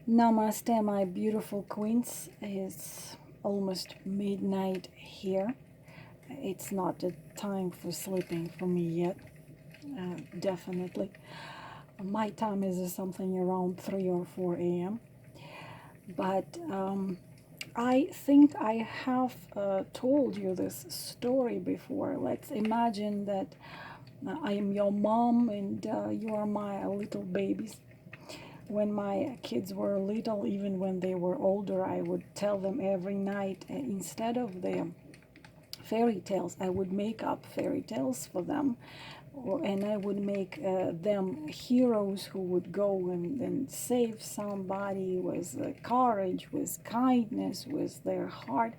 Namaste, my beautiful queens. It's almost midnight here. It's not the time for sleeping for me yet, definitely. My time is something around 3 or 4 a.m. But I think I have told you this story before. Let's imagine that I am your mom and you are my little babies. When my kids were little, even when they were older, I would tell them every night, instead of the fairy tales, I would make up fairy tales for them, and I would make them heroes who would go and save somebody with courage, with kindness, with their heart.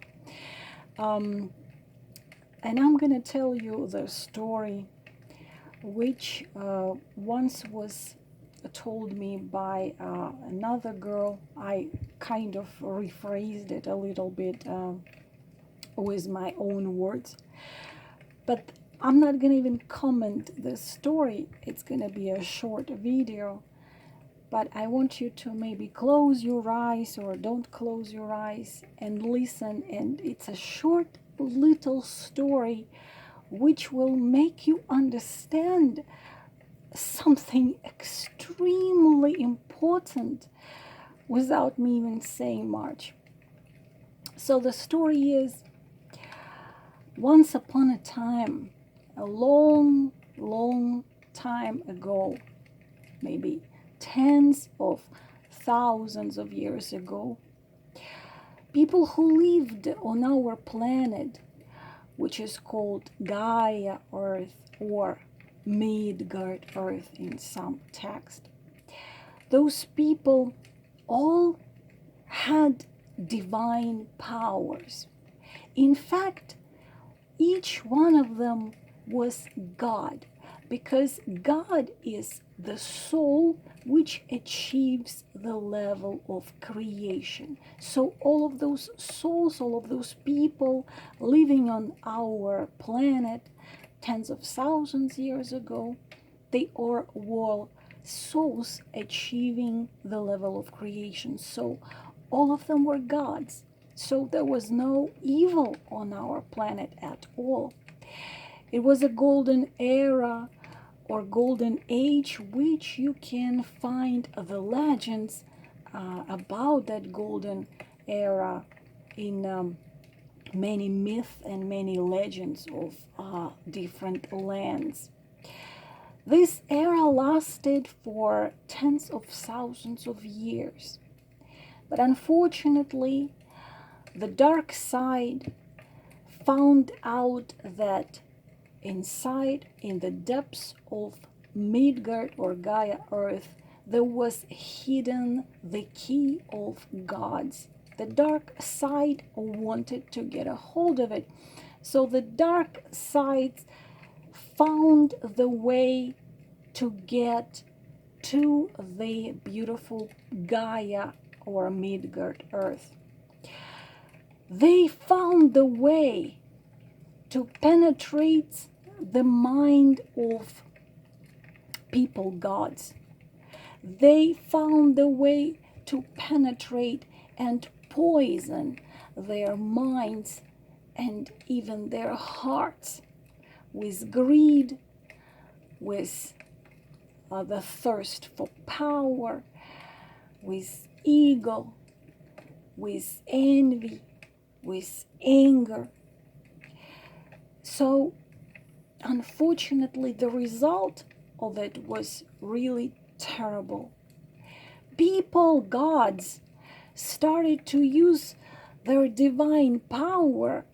Um, and I'm going to tell you the story which once was told me by another girl. I kind of rephrased it a little bit with my own words, but I'm not gonna even comment the story. It's gonna be a short video, but I want you to maybe close your eyes or don't close your eyes and listen. And it's a short little story which will make you understand something extremely important without me even saying much. So the story is, once upon a time, a long, long time ago, maybe tens of thousands of years ago, people who lived on our planet, which is called Gaia Earth or Midgard Earth in some text, those people all had divine powers. In fact, each one of them was God, because God is the soul which achieves the level of creation. So all of those souls, all of those people living on our planet tens of thousands years ago, they are all souls achieving the level of creation. So all of them were gods. So there was no evil on our planet at all. It was a golden era or golden age, which you can find the legends about that golden era in many myths and many legends of different lands. This era lasted for tens of thousands of years. But unfortunately, the dark side found out that inside, in the depths of Midgard or Gaia Earth, there was hidden the key of gods. The dark side wanted to get a hold of it. So the dark side found the way to get to the beautiful Gaia or Midgard Earth. They found the way to penetrate the mind of people gods. They found the way to penetrate and poison their minds and even their hearts with greed, with the thirst for power, with ego, with envy, with anger. So, unfortunately, the result of it was really terrible. People, gods, started to use their divine power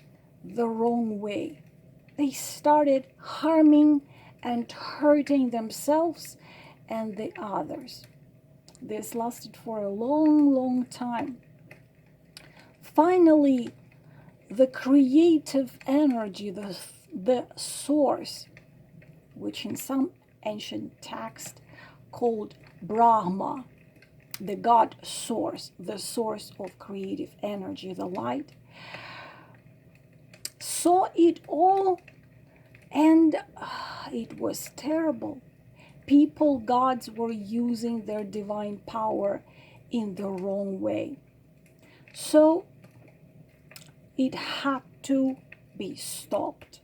the wrong way. They started harming and hurting themselves and the others. This lasted for a long, long time. Finally, the creative energy, the source, which in some ancient text called Brahma, the God source, the source of creative energy, the light, saw it all, and it was terrible. People, gods, were using their divine power in the wrong way. So it had to be stopped.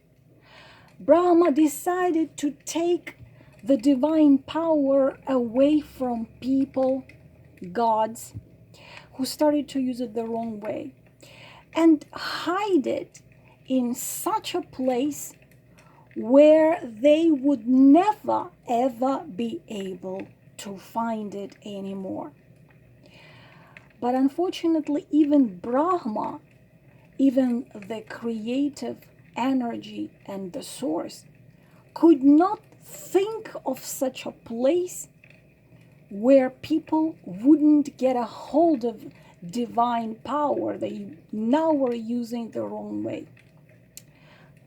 Brahma decided to take the divine power away from people, gods, who started to use it the wrong way, and hide it in such a place where they would never ever be able to find it anymore. But unfortunately, even Brahma, even the creative energy and the source, could not think of such a place where people wouldn't get a hold of divine power they now were using the wrong way.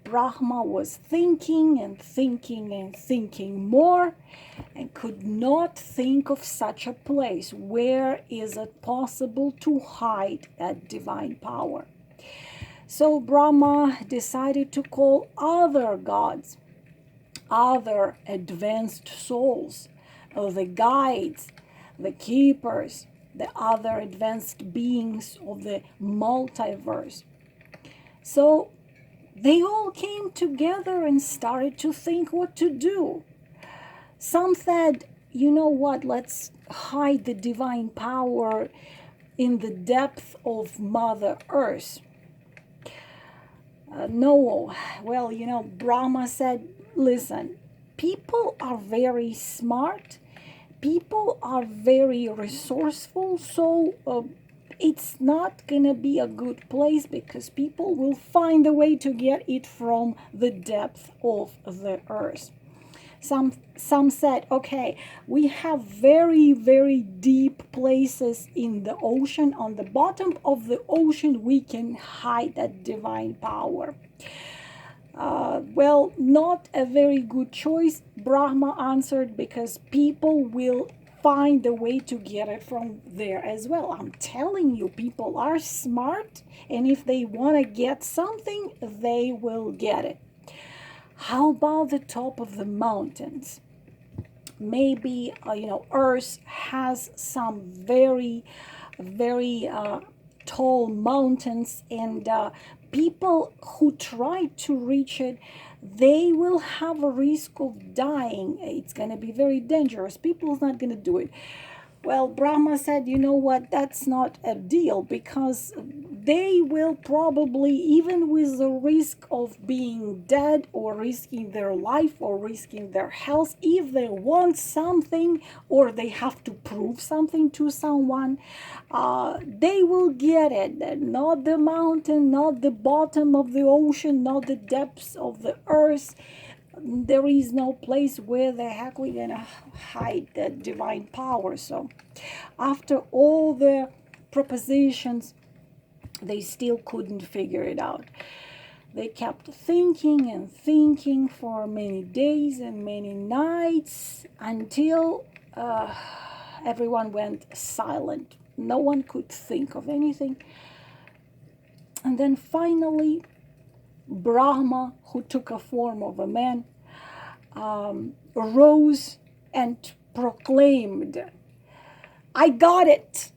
Brahma was thinking and thinking and thinking more, and could not think of such a place. Where is it possible to hide that divine power? So Brahma decided to call other gods, other advanced souls, the guides, the keepers, the other advanced beings of the multiverse. So they all came together and started to think what to do. Some said, you know what, let's hide the divine power in the depth of Mother Earth. No, well, Brahma said, listen, people are very smart, people are very resourceful, so it's not gonna be a good place because people will find a way to get it from the depth of the earth. Some said, okay, we have very, very deep places in the ocean. On the bottom of the ocean, we can hide that divine power. Well, not a very good choice, Brahma answered, because people will find a way to get it from there as well. I'm telling you, people are smart, and if they want to get something, they will get it. How about the top of the mountains? Maybe, Earth has some very, very tall mountains, and people who try to reach it, they will have a risk of dying. It's going to be very dangerous. People's not going to do it. Well, Brahma said, you know what, that's not a deal, because they will probably, even with the risk of being dead or risking their life or risking their health, if they want something or they have to prove something to someone, they will get it. Not the mountain, not the bottom of the ocean, not the depths of the earth. There is no place where the heck we're gonna hide the divine power. So after all the propositions, they still couldn't figure it out. They kept thinking and thinking for many days and many nights until everyone went silent. No one could think of anything. And then finally, Brahma, who took a form of a man, rose and proclaimed, I got it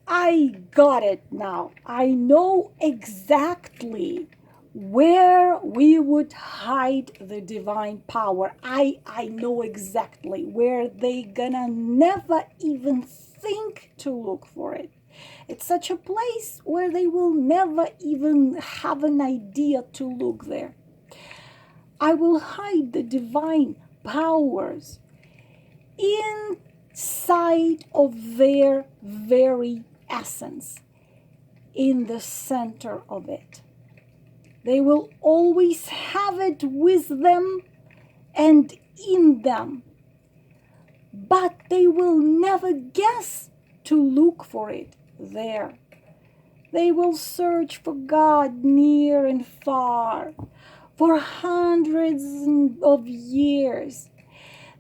now. I know exactly where we would hide the divine power. I know exactly where they gonna never even think to look for it. It's such a place where they will never even have an idea to look there. I will hide the divine powers inside of their very essence, in the center of it. They will always have it with them and in them, but they will never guess to look for it there. They will search for God near and far for hundreds of years.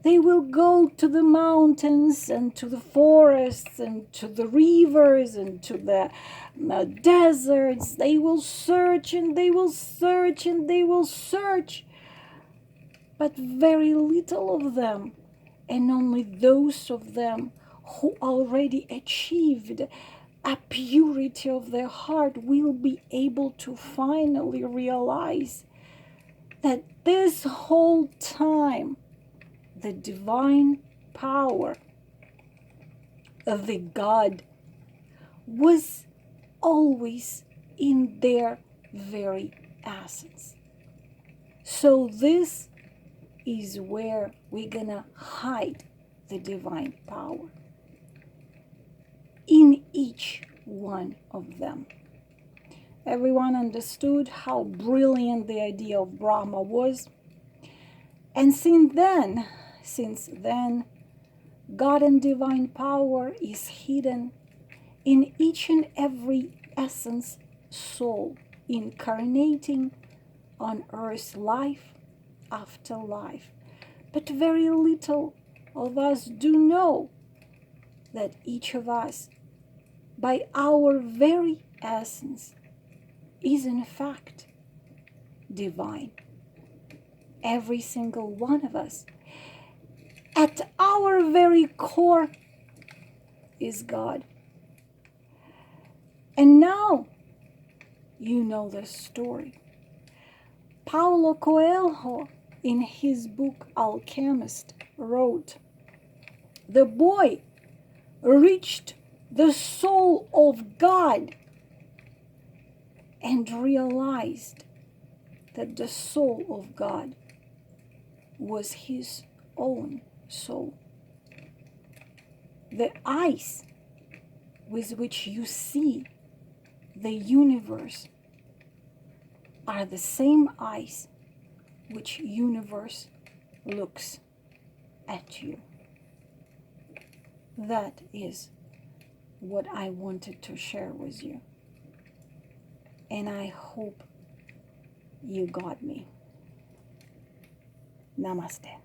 They will go to the mountains and to the forests and to the rivers and to the deserts. They will search and they will search and they will search, but very little of them, and only those of them who already achieved a purity of their heart will be able to finally realize that this whole time the divine power of the God was always in their very essence. So this is where we're gonna hide the divine power, in each one of them. Everyone understood how brilliant the idea of Brahma was. And since then, God and divine power is hidden in each and every essence soul incarnating on earth, life after life. But very little of us do know that each of us, by our very essence, is in fact divine. Every single one of us, at our very core, is God. And now you know the story. Paulo Coelho, in his book Alchemist, wrote, "The boy reached the soul of God and realized that the soul of God was his own soul. The eyes with which you see the universe are the same eyes which universe looks at you." That is what I wanted to share with you. And I hope you got me. Namaste.